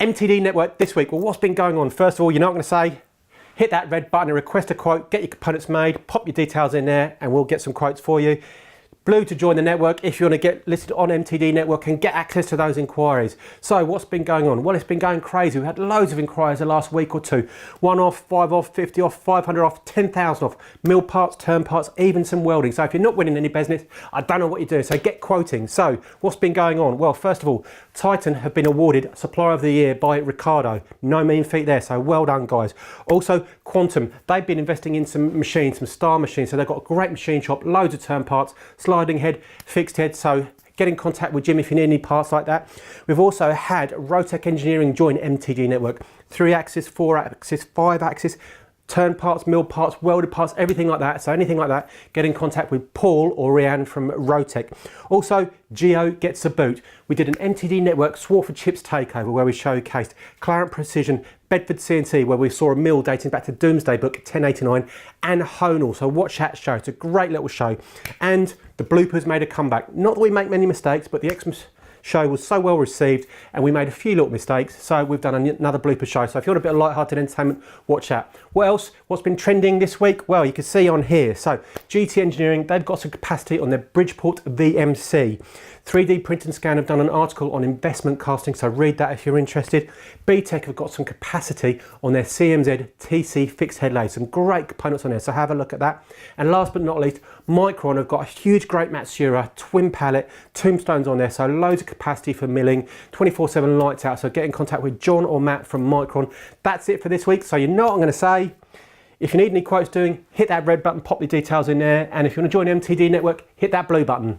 MTD Network this week. Well, what's been going on? First of all, you know what I'm going to say? Hit that red button and request a quote, get your components made, pop your details in there and we'll get some quotes for you. Blue to join the network if you want to get listed on MTD Network and get access to those inquiries. So what's been going on? Well, it's been going crazy. We've had loads of inquiries the last week or two. 1 off, 5 off, 50 off, 500 off, 10,000 off, mill parts, turn parts, even some welding. So if you're not winning any business, I don't know what you're doing. So get quoting. So what's been going on? Well, first of all, Titan have been awarded Supplier of the Year by Ricardo. No mean feat there, so well done, guys. Also, Quantum, they've been investing in some machines, some star machines. So they've got a great machine shop, loads of turn parts, sliding head, fixed head. So get in contact with Jim if you need any parts like that. We've also had Rotec Engineering join MTD Network. 3-axis, 4-axis, 5-axis, turn parts, mill parts, welded parts, everything like that. So anything like that, get in contact with Paul or Rianne from Rotec. Also, Gio Gets The Boot. We did an MTD Network Swarford Chips takeover where we showcased Clarent Precision, Bedford CNC, where we saw a mill dating back to Doomsday Book 1089, and Honal. So watch that show. It's a great little show. And the Bloopers made a comeback. Not that we make many mistakes, but the Xmas show was so well received and we made a few little mistakes, so we've done another blooper show. So if you want a bit of light-hearted entertainment, watch that. What else? What's been trending this week? Well, you can see on here. So GT Engineering, they've got some capacity on their Bridgeport VMC. 3D Print and Scan have done an article on investment casting, so read that if you're interested. BTEC have got some capacity on their CMZ TC fixed head lathe. Some great components on there, so have a look at that. And last but not least, Micron have got a huge great Matsura twin pallet tombstones on there, so loads of capacity for milling, 24/7 lights out. So get in contact with John or Matt from Micron. That's it for this week. So you know what I'm going to say. If you need any quotes doing, hit that red button, pop your details in there. And if you want to join the MTD Network, hit that blue button.